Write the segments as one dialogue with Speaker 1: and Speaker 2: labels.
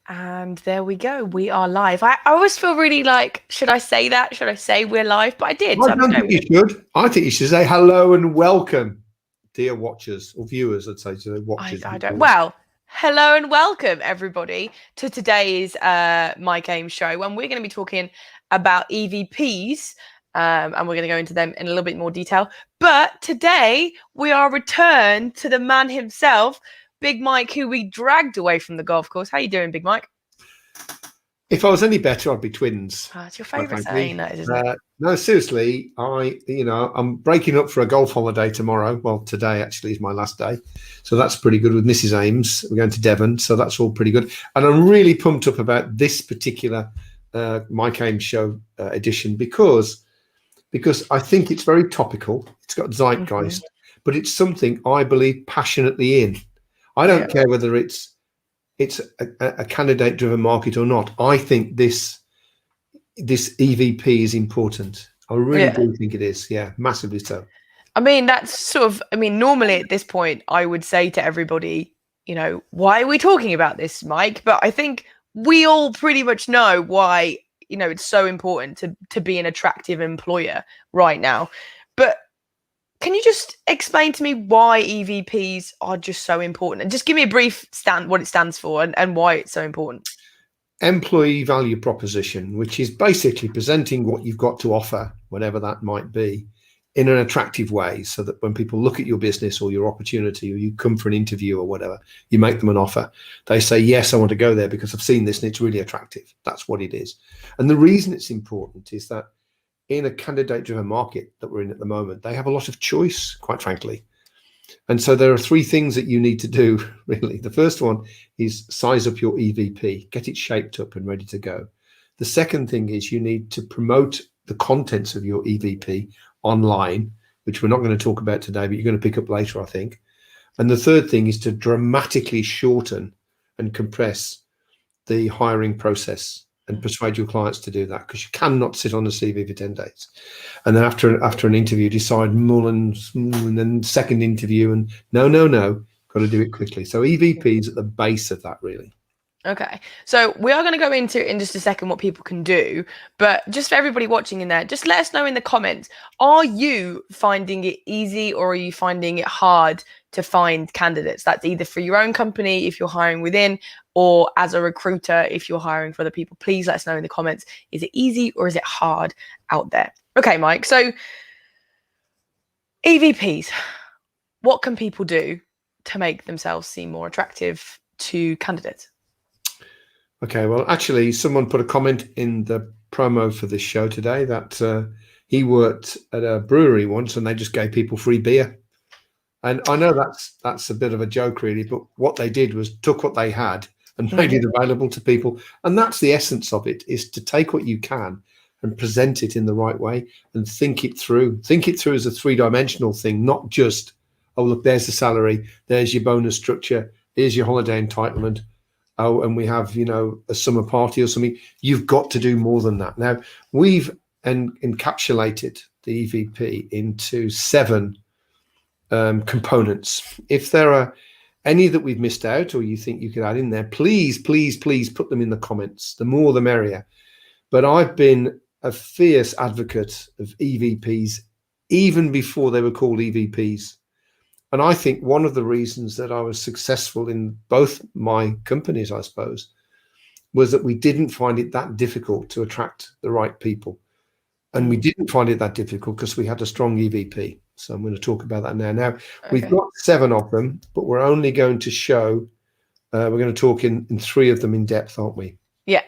Speaker 1: And there we go. We are live. I always feel really like, should I say that? Should I say we're live? But I did.
Speaker 2: I don't think you should. I think you should say hello and welcome, dear watchers or viewers. I'd say to watchers.
Speaker 1: I don't. Well, hello and welcome everybody to today's Mike Ames Show, and we're going to be talking about EVPs, and we're going to go into them in a little bit more detail. But today we are returned to the man himself, Big Mike, who we dragged away from the golf course. How you doing, Big Mike?
Speaker 2: If I was any better, I'd be twins.
Speaker 1: Oh, it's your favourite saying, that isn't it?
Speaker 2: No, seriously, I'm breaking up for a golf holiday tomorrow. Well, today actually is my last day, so that's pretty good with Mrs. Ames. We're going to Devon, so that's all pretty good. And I'm really pumped up about this particular Mike Ames Show edition because I think it's very topical. It's got zeitgeist, but it's something I believe passionately in. I don't care whether it's a candidate-driven market or not. I think this EVP is important. I really do think it is. Yeah, massively so.
Speaker 1: I mean, that's sort of, normally at this point, I would say to everybody, why are we talking about this, Mike? But I think we all pretty much know why, it's so important to be an attractive employer right now. But can you just explain to me why EVPs are just so important? And just give me a brief what it stands for and why it's so important.
Speaker 2: Employee value proposition, which is basically presenting what you've got to offer, whatever that might be, in an attractive way, so that when people look at your business or your opportunity, or you come for an interview or whatever, you make them an offer. They say, yes, I want to go there because I've seen this and it's really attractive. That's what it is. And the reason it's important is that in a candidate-driven market that we're in at the moment, they have a lot of choice, quite frankly. And so there are three things that you need to do, really. The first one is size up your EVP, get it shaped up and ready to go. The second thing is you need to promote the contents of your EVP online, which we're not going to talk about today, but you're going to pick up later, I think. And the third thing is to dramatically shorten and compress the hiring process and persuade your clients to do that, because you cannot sit on a CV for 10 days. And then after an interview, decide and then second interview and no, got to do it quickly. So EVP is at the base of that, really.
Speaker 1: Okay, so we are going to go into in just a second what people can do, but just for everybody watching in there, just let us know in the comments, are you finding it easy or are you finding it hard to find candidates? That's either for your own company if you're hiring within, or as a recruiter if you're hiring for other people. Please let us know in the comments, is it easy or is it hard out there? Okay, Mike, so EVPs, what can people do to make themselves seem more attractive to candidates?
Speaker 2: Okay, well, actually, someone put a comment in the promo for this show today that he worked at a brewery once and they just gave people free beer. And I know that's a bit of a joke, really, but what they did was took what they had and made it available to people. And that's the essence of it, is to take what you can and present it in the right way and think it through. Think it through as a three-dimensional thing, not just, oh, look, there's the salary, there's your bonus structure, here's your holiday entitlement. Oh, and we have, a summer party or something. You've got to do more than that. Now, we've encapsulated the EVP into 7 components. If there are any that we've missed out or you think you could add in there, please put them in the comments. The more, the merrier. But I've been a fierce advocate of EVPs even before they were called EVPs. And I think one of the reasons that I was successful in both my companies, I suppose, was that we didn't find it that difficult to attract the right people. And we didn't find it that difficult because we had a strong EVP. So I'm going to talk about that now. Now, we've got 7 of them, but we're only going to show, we're going to talk in 3 of them in depth, aren't we?
Speaker 1: Yeah,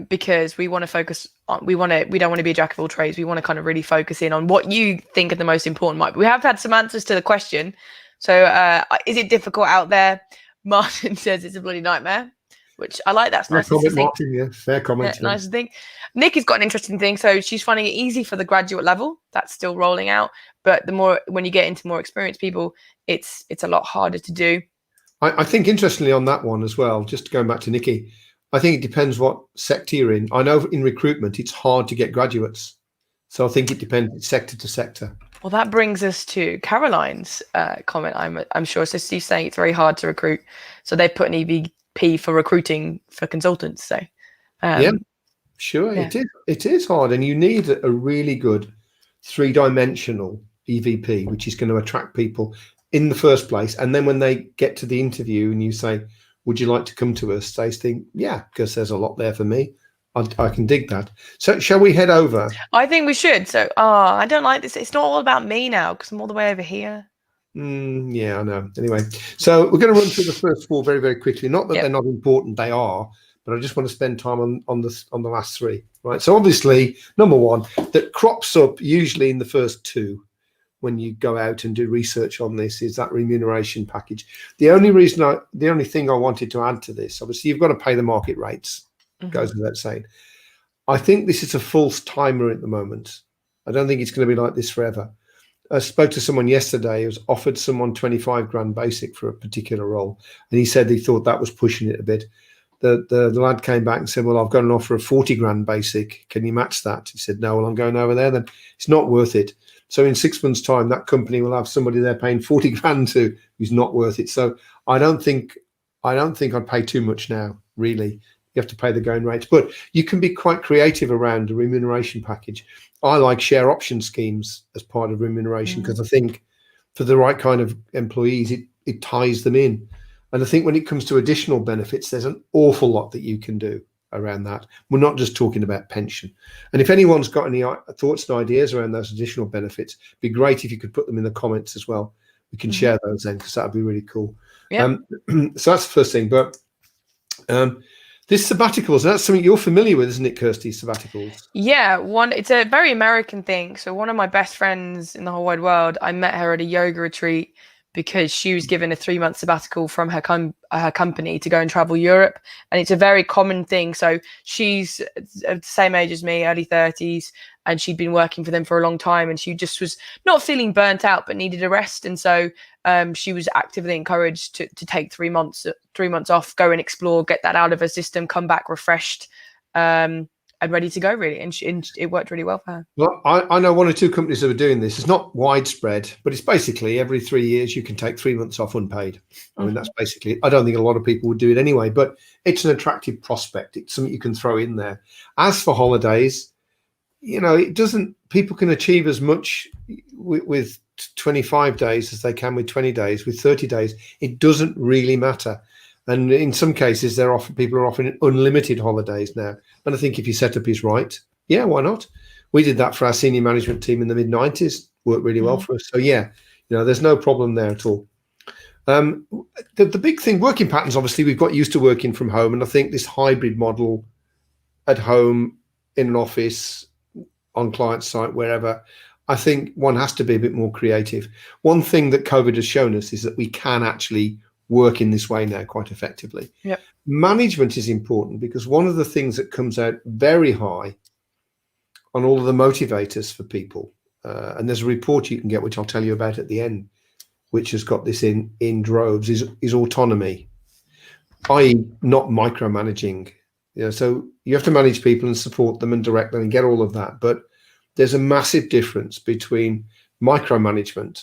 Speaker 1: because we want to focus on, we don't want to be a jack of all trades. We want to kind of really focus in on what you think are the most important, Mike. We have had some answers to the question. So is it difficult out there? Martin says it's a bloody nightmare, which I like. That's nice.
Speaker 2: Comment, Martin, yeah, fair comment.
Speaker 1: Yeah, nice to think. Nick has got an interesting thing. So she's finding it easy for the graduate level. That's still rolling out. But the more, when you get into more experienced people, it's a lot harder to do.
Speaker 2: I think interestingly on that one as well, just going back to Nikki, I think it depends what sector you're in. I know in recruitment, it's hard to get graduates. So I think it depends sector to sector.
Speaker 1: Well, that brings us to Caroline's comment, I'm sure. So Steve's saying it's very hard to recruit. So they've put an EVP P for recruiting for consultants. So
Speaker 2: Yeah, sure.
Speaker 1: yeah.
Speaker 2: It is hard, and you need a really good 3-dimensional EVP, which is going to attract people in the first place. And then when they get to the interview and you say, would you like to come to us? They think, yeah, because there's a lot there for me. I can dig that. So shall we head over?
Speaker 1: I think we should. So, I don't like this. It's not all about me now because I'm all the way over here.
Speaker 2: Yeah, I know. Anyway, so we're going to run through the first 4 very, very quickly. Not that they're not important, they are, but I just want to spend time on the last 3. Right. So obviously, number 1 that crops up usually in the first 2 when you go out and do research on this is that remuneration package. The only thing I wanted to add to this, obviously, you've got to pay the market rates. Goes without saying. I think this is a false timer at the moment. I don't think it's going to be like this forever. I spoke to someone yesterday who was offered someone 25 grand basic for a particular role, and he said he thought that was pushing it a bit. The lad came back and said, well, I've got an offer of 40 grand basic. Can you match that? He said, no, well, I'm going over there. Then it's not worth it. So in 6 months' time, that company will have somebody there paying 40 grand to who's not worth it. So I don't think I'd pay too much now, really. You have to pay the going rates, but you can be quite creative around the remuneration package. I like share option schemes as part of remuneration because I think for the right kind of employees, it ties them in. And I think when it comes to additional benefits, there's an awful lot that you can do around that. We're not just talking about pension. And if anyone's got any thoughts and ideas around those additional benefits, it'd be great if you could put them in the comments as well. We can share those then, because that would be really cool.
Speaker 1: Yeah.
Speaker 2: So that's the first thing. But this sabbaticals, that's something you're familiar with, isn't it, Kirsty, sabbaticals?
Speaker 1: Yeah, it's a very American thing. So one of my best friends in the whole wide world, I met her at a yoga retreat because she was given a 3-month sabbatical from her company to go and travel Europe. And it's a very common thing. So she's the same age as me, early 30s, and she'd been working for them for a long time. And she just was not feeling burnt out, but needed a rest. And so she was actively encouraged to take 3 months off, go and explore, get that out of her system, come back refreshed and ready to go, really. And it worked really well for her.
Speaker 2: Well, I know 1 or 2 companies that are doing this. It's not widespread, but it's basically every 3 years you can take 3 months off unpaid. I mean, that's basically, I don't think a lot of people would do it anyway, but it's an attractive prospect. It's something you can throw in there. As for holidays, people can achieve as much with 25 days as they can with 20 days, with 30 days. It doesn't really matter. And in some cases, people are offering unlimited holidays now. And I think if your setup is right, yeah, why not? We did that for our senior management team in the mid-90s. Worked really well for us. So yeah, there's no problem there at all. The big thing, working patterns, obviously, we've got used to working from home. And I think this hybrid model at home, in an office, on client site, wherever, I think one has to be a bit more creative. One thing that COVID has shown us is that we can actually work in this way now quite effectively.
Speaker 1: Yep.
Speaker 2: Management is important because one of the things that comes out very high on all of the motivators for people, and there's a report you can get, which I'll tell you about at the end, which has got this in droves, is autonomy, i.e. not micromanaging. So you have to manage people and support them and direct them and get all of that. But there's a massive difference between micromanagement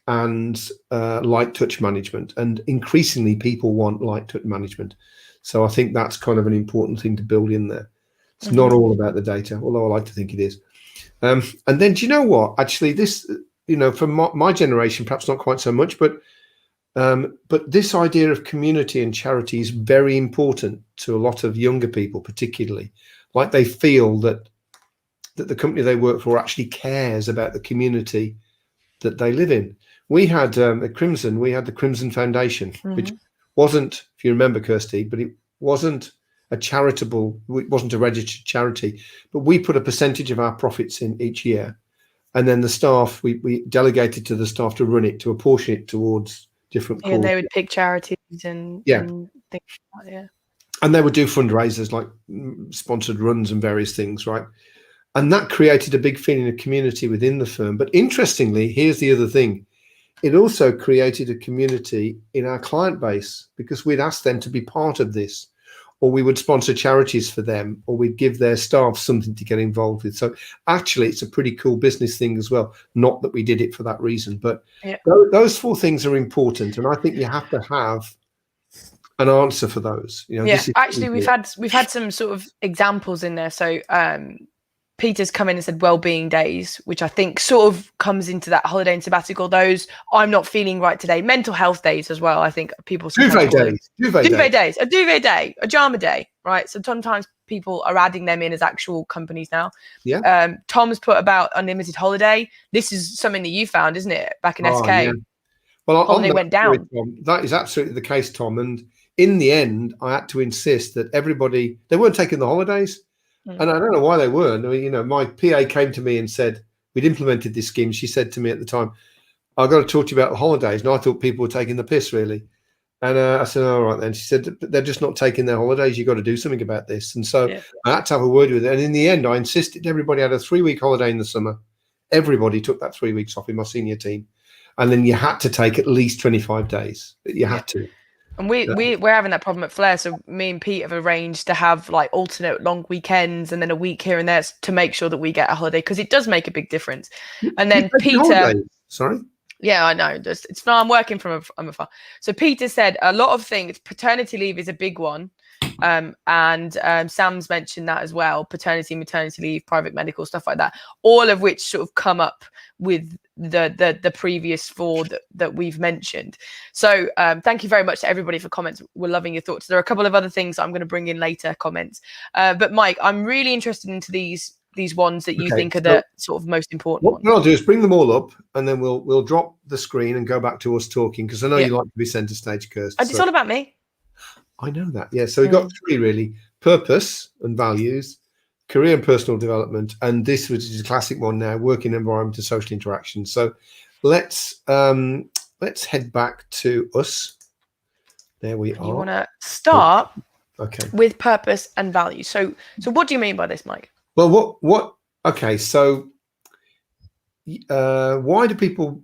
Speaker 2: and light touch management, and increasingly people want light touch management. So I think that's kind of an important thing to build in there. It's not all about the data, although I like to think it is. And then, do you know what? Actually, this, from my generation, perhaps not quite so much, but this idea of community and charity is very important to a lot of younger people, particularly. Like they feel that the company they work for actually cares about the community that they live in. We had at Crimson, we had the Crimson Foundation, which wasn't, if you remember, Kirsty, but it wasn't it wasn't a registered charity, but we put a percentage of our profits in each year. And then the staff, we delegated to the staff to run it, to apportion it towards different causes.
Speaker 1: And they would pick charities and things like that, yeah.
Speaker 2: And they would do fundraisers like sponsored runs and various things, right? And that created a big feeling of community within the firm. But interestingly, here's the other thing. It also created a community in our client base because we'd ask them to be part of this, or we would sponsor charities for them, or we'd give their staff something to get involved with. So actually, it's a pretty cool business thing as well. Not that we did it for that reason, but those 4 things are important. And I think you have to have an answer for those. You know,
Speaker 1: Yeah,
Speaker 2: this is
Speaker 1: actually, we've had some sort of examples in there. So Peter's come in and said well-being days, which I think sort of comes into that holiday and sabbatical. Those I'm not feeling right today. Mental health days as well. I think people sometimes duvet days, a duvet day, a pajama day, right? So sometimes people are adding them in as actual companies now.
Speaker 2: Yeah.
Speaker 1: Tom's put about unlimited holiday. This is something that you found, isn't it, back in SK?
Speaker 2: Yeah. Well,
Speaker 1: holiday went down.
Speaker 2: Tom, that is absolutely the case, Tom. And in the end, I had to insist that everybody, they weren't taking the holidays. And I don't know why they weren't. I mean, you know, my PA came to me and said, we'd implemented this scheme. She said to me at the time, I've got to talk to you about the holidays. And I thought people were taking the piss, really. And I said, all right, then. She said, they're just not taking their holidays. You've got to do something about this. And so I had to have a word with her. And in the end, I insisted everybody had a 3-week holiday in the summer. Everybody took that 3 weeks off in my senior team. And then you had to take at least 25 days. You had to.
Speaker 1: And we're having that problem at Flair. So me and Pete have arranged to have like alternate long weekends and then a week here and there to make sure that we get a holiday, because it does make a big difference. And then Peter,
Speaker 2: sorry.
Speaker 1: Yeah, I know. It's fine. I'm working from afar. So Peter said a lot of things. Paternity leave is a big one. And Sam's mentioned that as well. Paternity, maternity leave, private medical, stuff like that. All of which sort of come up with the previous 4 that we've mentioned. So thank you very much to everybody for comments. We're loving your thoughts. There are a couple of other things I'm going to bring in later, comments. But Mike, I'm really interested into these ones that you think are the sort of most important ones.
Speaker 2: What I'll do is bring them all up, and then we'll drop the screen and go back to us talking, because I know you like to be centre stage, Kirsty.
Speaker 1: It's all about me.
Speaker 2: I know that. Yeah. So we've got 3 really: purpose and values, career and personal development, and this, which is a classic one now, working environment and social interaction. So let's head back to us. There we are.
Speaker 1: You want to start with purpose and values. So what do you mean by this, Mike?
Speaker 2: Well, okay, so why do people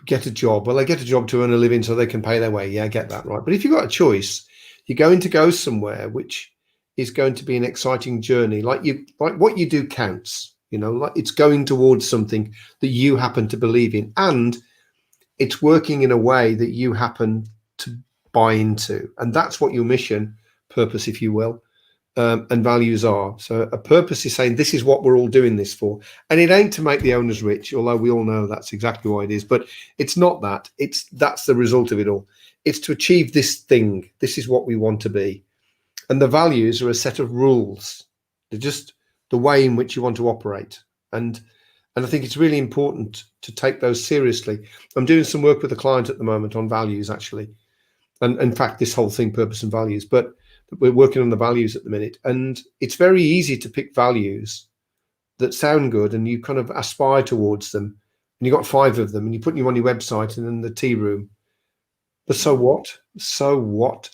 Speaker 2: get a job? Well, they get a job to earn a living so they can pay their way. Yeah, I get that, right? But if you've got a choice, you're going to go somewhere which is going to be an exciting journey. Like what you do counts, you know, like it's going towards something that you happen to believe in, and it's working in a way that you happen to buy into. And that's what your mission, purpose, if you will, and values are. So a purpose is saying this is what we're all doing this for, and it ain't to make the owners rich, although we all know that's exactly why it is. But it's not that. That's the result of it all. It's to achieve this thing. This is what we want to be, and the values are a set of rules. They're just the way in which you want to operate, and I think it's really important to take those seriously. I'm doing some work with a client at the moment on values, actually, and in fact, this whole thing, purpose and values, but we're working on the values at the minute, and it's very easy to pick values that sound good and you kind of aspire towards them, and you've got 5 of them and you put them on your website and in the tea room. But so what?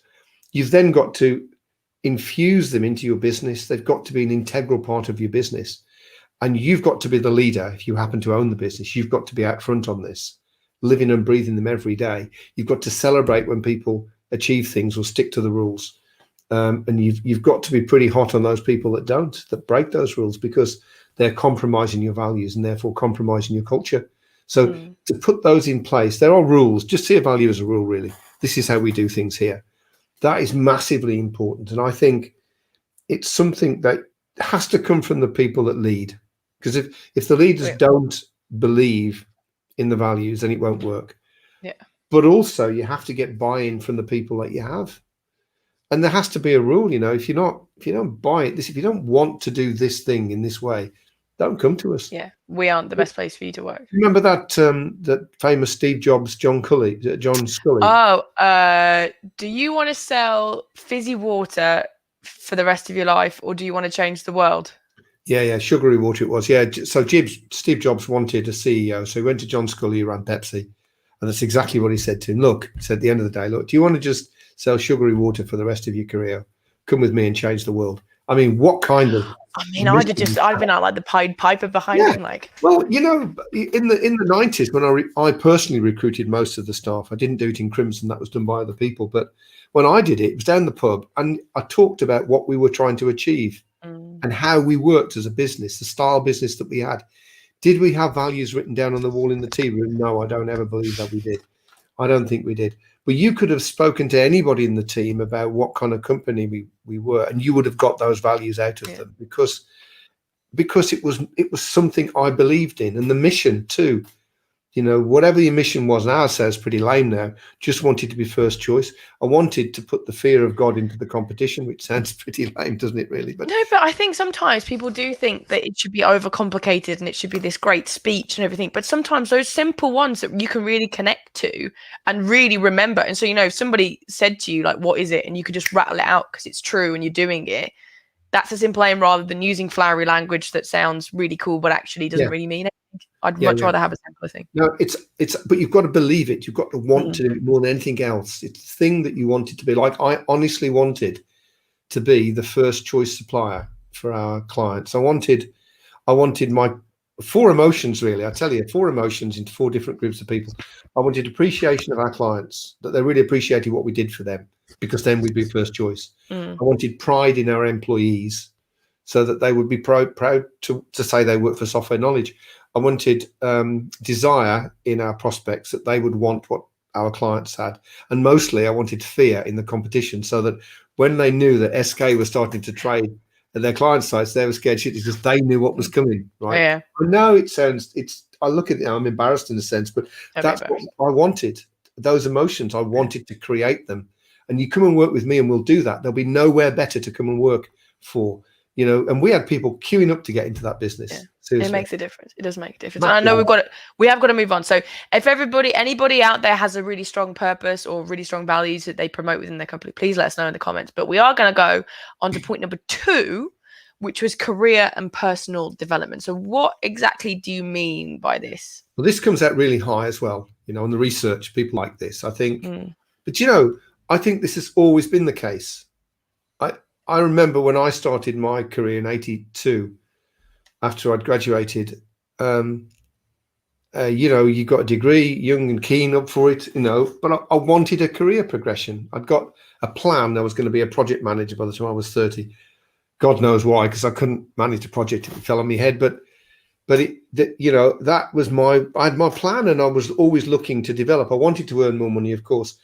Speaker 2: You've then got to infuse them into your business. They've got to be an integral part of your business, and you've got to be the leader. If you happen to own the business, you've got to be out front on this, living and breathing them every day. You've got to celebrate when people achieve things or stick to the rules. And you've got to be pretty hot on those people that break those rules, because they're compromising your values and therefore compromising your culture. So to put those in place, there are rules. Just see a value as a rule, really. This is how we do things here. That is massively important. And I think it's something that has to come from the people that lead. Because if the leaders don't believe in the values, then it won't work.
Speaker 1: Yeah.
Speaker 2: But also you have to get buy-in from the people that you have. And there has to be a rule, you know, if you don't buy it, if you don't want to do this thing in this way, don't come to us.
Speaker 1: Yeah, we aren't the best place for you to work.
Speaker 2: Remember that famous Steve Jobs, John Scully? Oh,
Speaker 1: do you want to sell fizzy water for the rest of your life, or do you want to change the world?
Speaker 2: Yeah, sugary water it was. Yeah, so Steve Jobs wanted a CEO, so he went to John Scully, who ran Pepsi, and that's exactly what he said to him. Look, he said, at the end of the day, look, do you want to just sell sugary water for the rest of your career? Come with me and change the world. I mean, what kind of?
Speaker 1: I mean, I've been out like the Pied Piper behind him, like.
Speaker 2: Well, you know, in the 90s, when I personally recruited most of the staff, I didn't do it in Crimson. That was done by other people. But when I did it, it was down the pub, and I talked about what we were trying to achieve and how we worked as a business, the style business that we had. Did we have values written down on the wall in the tea room? No, I don't ever believe that we did. I don't think we did. But you could have spoken to anybody in the team about what kind of company we were, and you would have got those values out of them because it was something I believed in, and the mission too. You know, whatever your mission was, and ours sounds pretty lame now, just wanted to be first choice. I wanted to put the fear of God into the competition, which sounds pretty lame, doesn't it, really? But
Speaker 1: no, but I think sometimes people do think that it should be overcomplicated and it should be this great speech and everything. But sometimes those simple ones that you can really connect to and really remember. And so, you know, if somebody said to you, like, what is it? And you could just rattle it out because it's true and you're doing it. That's a simple aim rather than using flowery language that sounds really cool but actually doesn't really mean it. I'd much rather have a simpler thing.
Speaker 2: No, it's but you've got to believe it. You've got to want to do it more than anything else. It's the thing that you wanted to be. Like, I honestly wanted to be the first choice supplier for our clients. I wanted my 4 emotions, really. I tell you, 4 emotions into 4 different groups of people. I wanted appreciation of our clients, that they really appreciated what we did for them, because then we'd be first choice. I wanted pride in our employees, so that they would be proud to say they work for Software Knowledge. I wanted desire in our prospects, that they would want what our clients had. And mostly I wanted fear in the competition, so that when they knew that SK was starting to trade at their client sites, they were scared shit because they knew what was coming, right?
Speaker 1: Yeah.
Speaker 2: I know I look at it, I'm embarrassed in a sense, but that's what I wanted. Those emotions, I wanted to create them. And you come and work with me and we'll do that. There'll be nowhere better to come and work for. You know, and we had people queuing up to get into that business.
Speaker 1: It makes a difference. It does make a difference. And I know we have got to move on. So if anybody out there has a really strong purpose or really strong values that they promote within their company, please let us know in the comments. But we are going to go on to point number 2, which was career and personal development. So what exactly do you mean by this?
Speaker 2: Well, this comes out really high as well, you know, in the research, people like this, I think. But, you know, I think this has always been the case. I remember when I started my career in '82, after I'd graduated, you know, you got a degree, young and keen, up for it, you know, but I wanted a career progression. I'd got a plan. I was going to be a project manager by the time I was 30. God knows why, because I couldn't manage a project. It fell on my head. But you know, that was I had my plan, and I was always looking to develop. I wanted to earn more money, of course,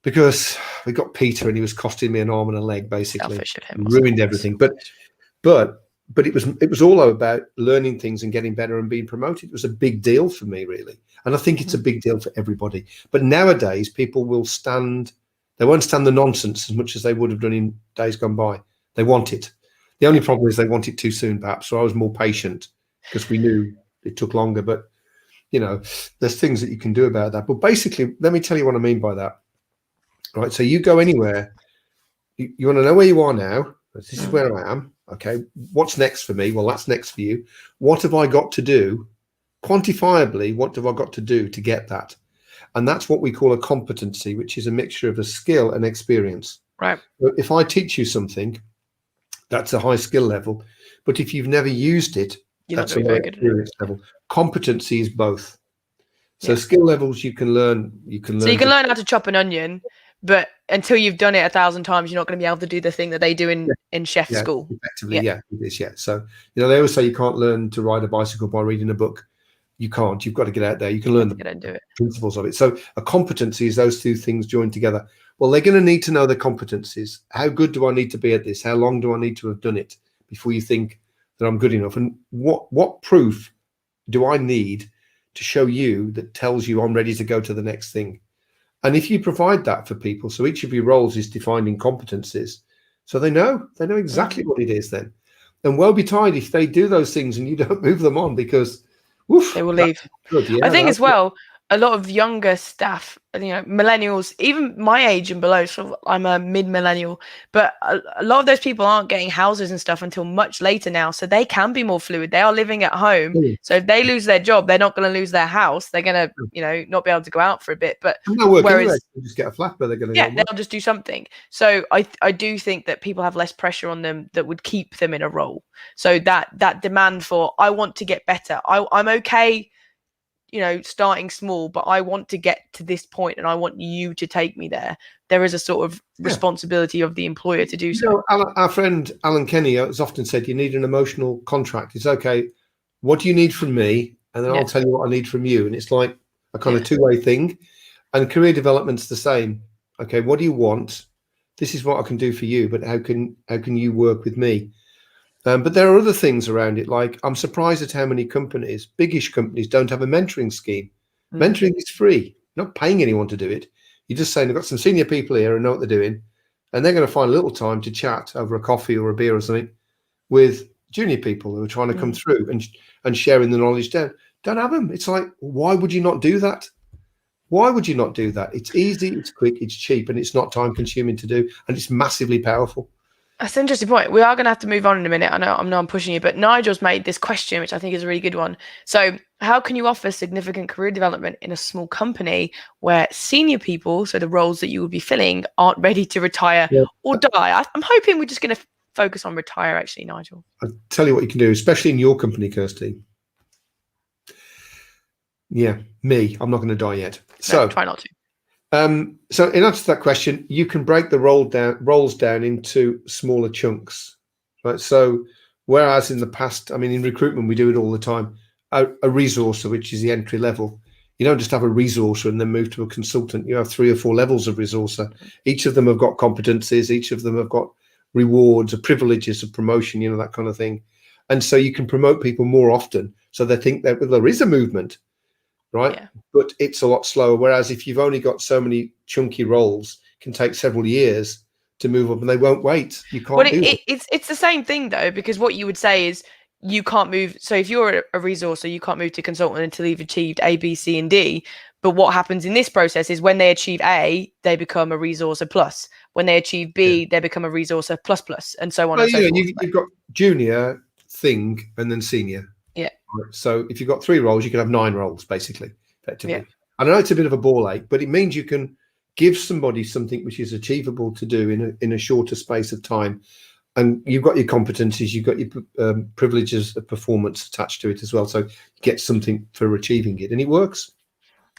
Speaker 2: because we got Peter and he was costing me an arm and a leg, basically.
Speaker 1: Selfish of him,
Speaker 2: ruined everything. But it was all about learning things and getting better and being promoted. It was a big deal for me, really. And I think it's a big deal for everybody. But nowadays, people won't stand the nonsense as much as they would have done in days gone by. They want it. The only problem is they want it too soon, perhaps. So I was more patient because we knew it took longer. But, you know, there's things that you can do about that. But basically, let me tell you what I mean by that. Right, so you go anywhere, you want to know where you are now. This is where I am. Okay, what's next for me? Well, that's next for you. What have I got to do? Quantifiably, what have I got to do to get that? And that's what we call a competency, which is a mixture of a skill and experience.
Speaker 1: Right.
Speaker 2: So if I teach you something, that's a high skill level. But if you've never used it, that's a low experience level. Competency is both. So skill levels you can learn. So
Speaker 1: you can learn how to chop an onion, but until you've done it 1,000 times, you're not going to be able to do the thing that they do in chef school.
Speaker 2: Effectively, it is. So, you know, they always say you can't learn to ride a bicycle by reading a book. You can't. You've got to get out there. You can learn the principles of it. So a competency is those 2 things joined together. Well, they're going to need to know their competencies. How good do I need to be at this? How long do I need to have done it before you think that I'm good enough? And what proof do I need to show you that tells you I'm ready to go to the next thing? And if you provide that for people, so each of your roles is defining competencies, so they know exactly what it is then. And woe betide if they do those things and you don't move them on, because
Speaker 1: they will leave. I think as well, a lot of younger staff, you know, millennials, even my age and below, so I'm a mid-millennial, but a lot of those people aren't getting houses and stuff until much later now, so they can be more fluid. They are living at home, so if they lose their job, they're not going to lose their house. They're going to, you know, not be able to go out for a bit. But
Speaker 2: whereas they just get a flat, but they're going to
Speaker 1: they'll just do something. So I do think that people have less pressure on them that would keep them in a role. So that demand for, I want to get better. I'm okay, you know, starting small, but I want to get to this point and I want you to take me there. There is a sort of responsibility of the employer to do so.
Speaker 2: Our friend Alan Kenny has often said, you need an emotional contract. It's okay. What do you need from me? And then I'll tell you what I need from you. And it's like a kind of 2-way thing. And career development's the same. Okay, what do you want? This is what I can do for you, but how can you work with me? But there are other things around it. Like, I'm surprised at how many companies, biggish companies, don't have a mentoring scheme. Mentoring is free. You're not paying anyone to do it. You're just saying, I've got some senior people here who know what they're doing, and they're going to find a little time to chat over a coffee or a beer or something with junior people who are trying to come through and sharing the knowledge down. Don't have them. It's like, why would you not do that? Why would you not do that? It's easy, it's quick, it's cheap, and it's not time consuming to do, and it's massively powerful.
Speaker 1: That's an interesting point. We are going to have to move on in a minute. I know I'm pushing you, but Nigel's made this question, which I think is a really good one. So, how can you offer significant career development in a small company where senior people, so the roles that you will be filling, aren't ready to retire or die? I'm hoping we're just going to focus on retire, actually, Nigel.
Speaker 2: I'll tell you what you can do, especially in your company, Kirsty. Yeah, me. I'm not going to die yet. So
Speaker 1: try not to.
Speaker 2: So in answer to that question, you can break the roles down into smaller chunks, right? So whereas in the past, I mean, in recruitment, we do it all the time, a resourcer, which is the entry level. You don't just have a resourcer and then move to a consultant. You have 3 or 4 levels of resourcer. Each of them have got competencies. Each of them have got rewards or privileges of promotion, that kind of thing. And so you can promote people more often. So they think that there is a movement, right? Yeah. But it's a lot slower. Whereas if you've only got so many chunky roles, it can take several years to move up, and they won't wait. You can't do it.
Speaker 1: It's the same thing though, because what you would say is you can't move. So if you're a resourcer, you can't move to consultant until you've achieved A, B, C, and D. But what happens in this process is when they achieve A, they become a resourcer plus. When they achieve B, they become a resourcer plus plus, and so on and so forth.
Speaker 2: You've got junior, thing, and then senior.
Speaker 1: Yeah.
Speaker 2: So if you've got 3 roles, you can have 9 roles, basically, effectively. Yeah. And I know it's a bit of a ball ache, but it means you can give somebody something which is achievable to do in a shorter space of time. And you've got your competencies, you've got your privileges of performance attached to it as well. So you get something for achieving it, and it works.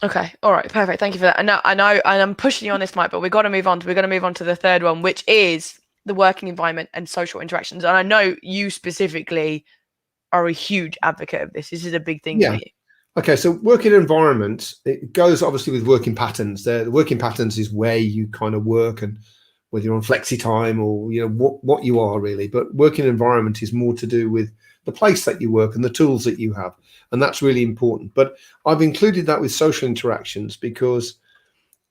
Speaker 1: Okay. All right. Perfect. Thank you for that. And I know, and I'm pushing you on this, Mike, but we're going to move on to the third one, which is the working environment and social interactions. And I know you specifically are a huge advocate of this. This is a big thing for you.
Speaker 2: Okay, so working environment, it goes obviously with working patterns. The working patterns is where you kind of work, and whether you're on flexi time or what you are really. But working environment is more to do with the place that you work and the tools that you have, and that's really important. But I've included that with social interactions because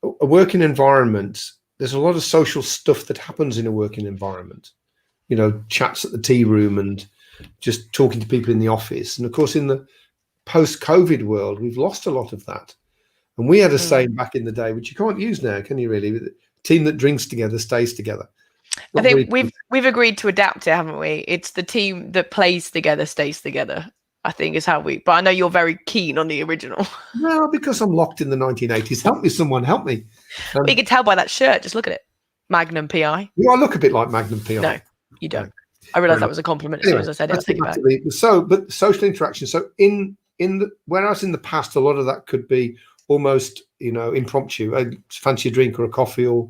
Speaker 2: a working environment, there's a lot of social stuff that happens in a working environment. Chats at the tea room and just talking to people in the office, and of course in the post-COVID world, we've lost a lot of that. And we had a saying back in the day, which you can't use now, can you really? The team that drinks together stays together.
Speaker 1: I think we've agreed to adapt it, haven't we? It's the team that plays together stays together, I think is how but I know you're very keen on the original.
Speaker 2: No, because I'm locked in the 1980s. Help me, someone, help me.
Speaker 1: Well, you can tell by that shirt. Just look at it. Magnum PI.
Speaker 2: I look a bit like Magnum PI.
Speaker 1: No, you don't. No. I realised that was a compliment as soon as I said it. I'll take it back.
Speaker 2: But social interaction. So whereas in the past, a lot of that could be almost, impromptu. I fancy a drink or a coffee or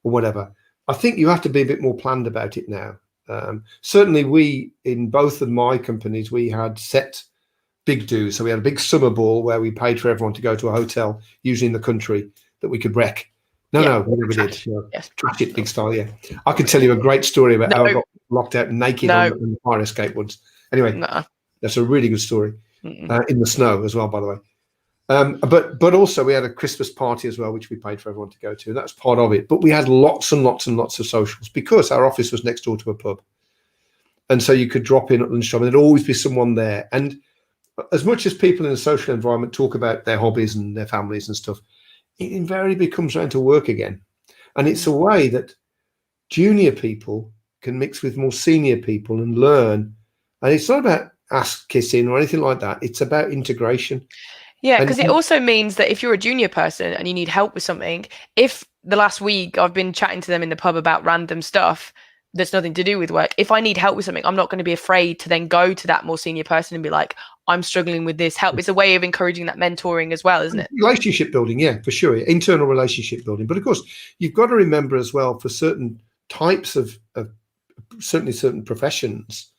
Speaker 2: whatever. I think you have to be a bit more planned about it now. Certainly we, in both of my companies, we had set big dues. So we had a big summer ball where we paid for everyone to go to a hotel, usually in the country, that we could wreck. No, we never did. Yes. Trash it big style, yeah. I could tell you a great story about how I got locked out naked on the fire escape once. Anyway, that's a really good story. In the snow as well, by the way. But also we had a Christmas party as well, which we paid for everyone to go to. That's part of it. But we had lots and lots and lots of socials because our office was next door to a pub. And so you could drop in at lunchtime and there'd always be someone there. And as much as people in a social environment talk about their hobbies and their families and stuff, it invariably comes around to work again. And it's a way that junior people can mix with more senior people and learn. And it's not about ass kissing or anything like that. It's about integration.
Speaker 1: Yeah, because it also means that if you're a junior person and you need help with something, if the last week I've been chatting to them in the pub about random stuff that's nothing to do with work, if I need help with something, I'm not going to be afraid to then go to that more senior person and be like, I'm struggling with this, help. It's a way of encouraging that mentoring as well, isn't it?
Speaker 2: Relationship building, yeah, for sure. Internal relationship building. But of course, you've got to remember as well, for certain types of certainly certain professions,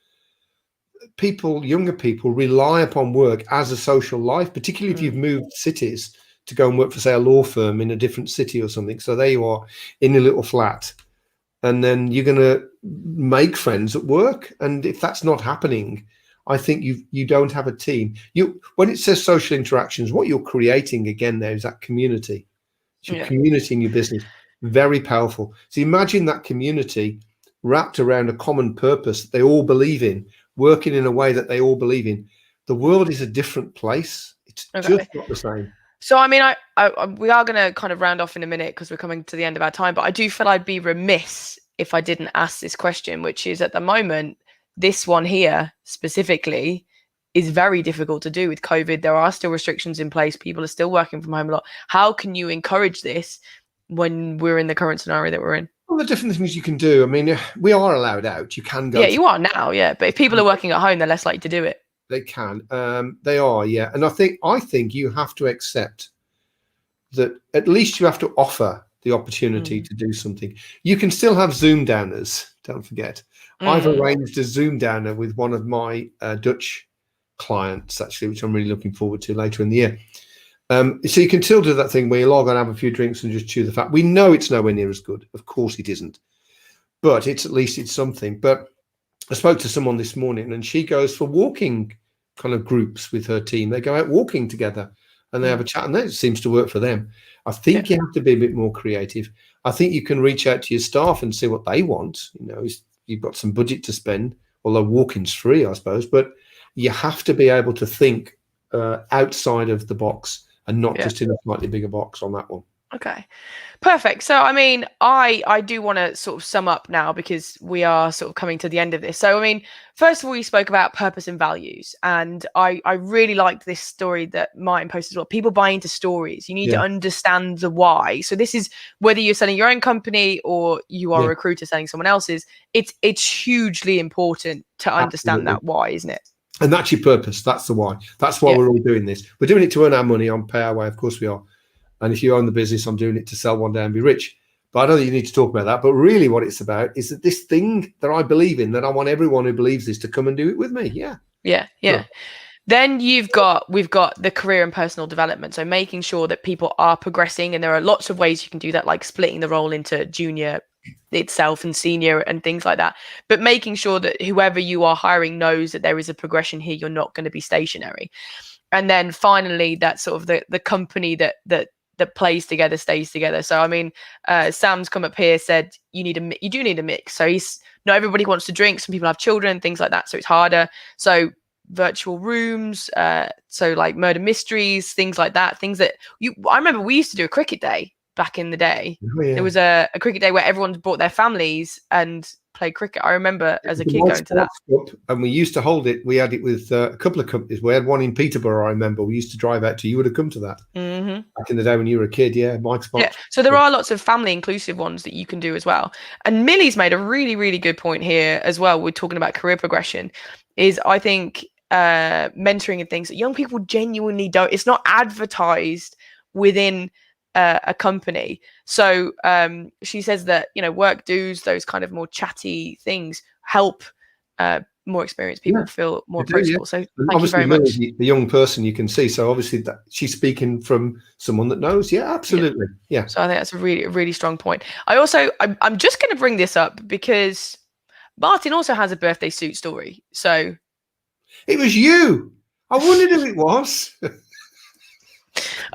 Speaker 2: younger people rely upon work as a social life, particularly if you've moved cities to go and work for, say, a law firm in a different city or something. So there you are in a little flat, and then you're going to make friends at work. And if that's not happening, I think you don't have a team. When it says social interactions, what you're creating again there is that community. It's your community in your business. Very powerful. So imagine that community wrapped around a common purpose that they all believe in, working in a way that they all believe in. The world is a different place. It's just not the same.
Speaker 1: So, I mean, we are going to kind of round off in a minute because we're coming to the end of our time, but I do feel I'd be remiss if I didn't ask this question, which is, at the moment, this one here specifically is very difficult to do with COVID. There are still restrictions in place. People are still working from home a lot. How can you encourage this when we're in the current scenario that we're in?
Speaker 2: Well, the different things you can do. I mean, we are allowed out. You can go.
Speaker 1: Yeah, you are now. Yeah, but if people are working at home, they're less likely to do it.
Speaker 2: They can. They are. Yeah, and I think you have to accept that at least you have to offer the opportunity to do something. You can still have Zoom downers. Don't forget. I've arranged a Zoom downer with one of my Dutch clients, actually, which I'm really looking forward to later in the year. So you can still do that thing where you log on, have a few drinks and just chew the fat. We know it's nowhere near as good. Of course it isn't. But at least it's something. But I spoke to someone this morning, and she goes for walking kind of groups with her team. They go out walking together and they have a chat, and that seems to work for them. I think you have to be a bit more creative. I think you can reach out to your staff and see what they want. You know, you've got some budget to spend, although walking's free, I suppose. But you have to be able to think outside of the box and not just in a slightly bigger box on that one.
Speaker 1: Okay, perfect. So, I mean, I do want to sort of sum up now because we are sort of coming to the end of this. So, I mean, first of all, you spoke about purpose and values, and I really liked this story that Martin posted as well. People buy into stories. You need to understand the why. So this is whether you're selling your own company or you are a recruiter selling someone else's. It's hugely important to understand that why, isn't it?
Speaker 2: And that's your purpose. That's the why. That's why we're all doing this. We're doing it to earn our money on Pay Our Way. Of course we are. And if you own the business, I'm doing it to sell one day and be rich. But I don't think you need to talk about that. But really what it's about is that this thing that I believe in, that I want everyone who believes this to come and do it with me. Yeah.
Speaker 1: Then we've got the career and personal development. So making sure that people are progressing. And there are lots of ways you can do that, like splitting the role into junior itself and senior and things like that. But making sure that whoever you are hiring knows that there is a progression here. You're not going to be stationary. And then finally, that sort of the company that plays together stays together. So I mean, Sam's come up here, said you do need a mix. So not everybody wants to drink. Some people have children, things like that. So it's harder. So virtual rooms, so like murder mysteries, things like that. Things that I remember we used to do a cricket day back in the day. There was a cricket day where everyone brought their families and play cricket. I remember as a kid going to that.
Speaker 2: And we used to hold it. We had it with a couple of companies. We had one in Peterborough, I remember. We used to drive out to. You would have come to that back in the day when you were a kid. Yeah, Mike's.
Speaker 1: Yeah. So there are lots of family inclusive ones that you can do as well. And Millie's made a really, really good point here as well. We're talking about career progression. Is I think mentoring and things that young people genuinely don't. It's not advertised within a company. So she says that, work dues, those kind of more chatty things help more experienced people feel more approachable. So thank you very much.
Speaker 2: The young person you can see. So obviously that she's speaking from someone that knows. Yeah, absolutely. Yeah.
Speaker 1: So I think that's a really, really strong point. I'm just going to bring this up because Martin also has a birthday suit story. So
Speaker 2: it was you. I wondered if it was.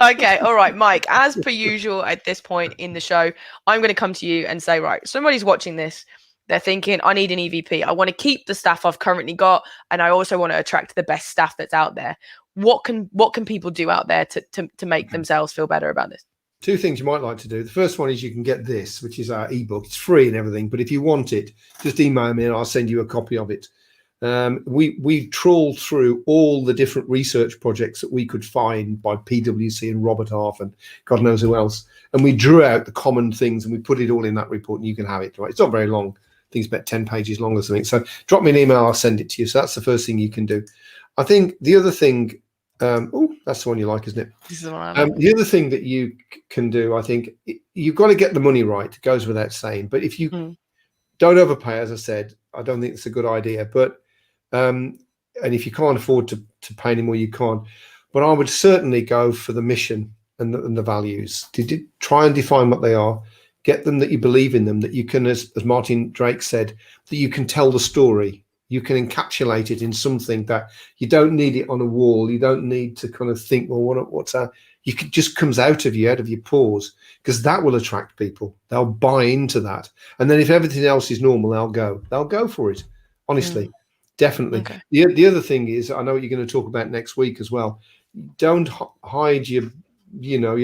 Speaker 1: Okay, all right, Mike, as per usual at this point in the show, I'm going to come to you and say, right, somebody's watching this. They're thinking, I need an EVP. I want to keep the staff I've currently got, and I also want to attract the best staff that's out there. What can people do out there to make themselves feel better about this?
Speaker 2: Two things you might like to do. The first one is you can get this, which is our ebook. It's free and everything, but if you want it, just email me and I'll send you a copy of it. We trawled through all the different research projects that we could find by PwC and Robert Half and God knows who else. And we drew out the common things and we put it all in that report and you can have it. Right? It's not very long. I think it's about 10 pages long or something. So drop me an email. I'll send it to you. So that's the first thing you can do. I think the other thing, that's the one you like, isn't it?
Speaker 1: This is the one I like.
Speaker 2: The other thing that you can do, I think you've got to get the money right. It goes without saying. But if you don't overpay, as I said, I don't think it's a good idea. But and if you can't afford to pay anymore, you can't. But I would certainly go for the mission and the values. Try and define what they are. Get them that you believe in them, that you can, as Martin Drake said, that you can tell the story. You can encapsulate it in something that you don't need it on a wall. You don't need to kind of think, well, what's that? You could just comes out of your pores, because that will attract people. They'll buy into that. And then if everything else is normal, they'll go for it. Honestly, definitely.
Speaker 1: Okay.
Speaker 2: The other thing is, I know what you're going to talk about next week as well. Don't hide your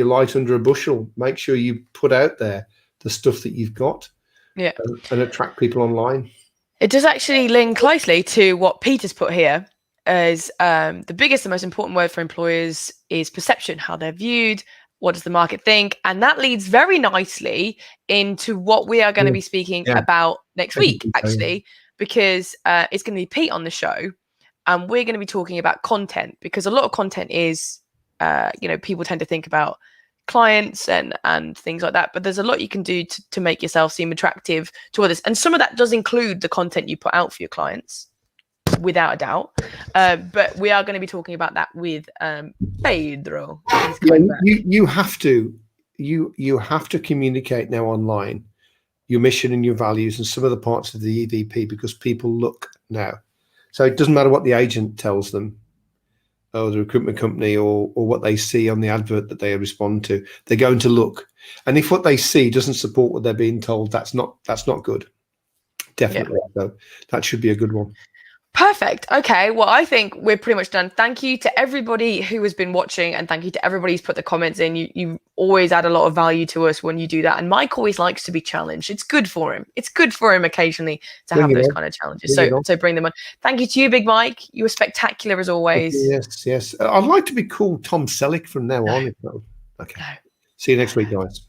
Speaker 2: light under a bushel. Make sure you put out there the stuff that you've got, and attract people online.
Speaker 1: It does actually link closely to what Peter's put here as the biggest and most important word for employers is perception, how they're viewed, what does the market think? And that leads very nicely into what we are going to be speaking about next week, actually, because it's going to be Pete on the show, and we're going to be talking about content, because a lot of content is, people tend to think about clients and things like that, but there's a lot you can do to make yourself seem attractive to others, and some of that does include the content you put out for your clients, without a doubt. But we are going to be talking about that with Pedro.
Speaker 2: You have to communicate now online your mission and your values and some of the parts of the EVP, because people look now. So it doesn't matter what the agent tells them, or the recruitment company, or what they see on the advert that they respond to. They're going to look, and if what they see doesn't support what they're being told, that's not good. Definitely. So that should be a good one.
Speaker 1: Perfect. Okay. Well, I think we're pretty much done. Thank you to everybody who has been watching, and thank you to everybody who's put the comments in. You always add a lot of value to us when you do that. And Mike always likes to be challenged. It's good for him. It's good for him occasionally to have those kind of challenges. So bring them on. Thank you to you, Big Mike. You were spectacular as always.
Speaker 2: Yes. I'd like to be called Tom Selleck from now on. Okay. See you next week, guys.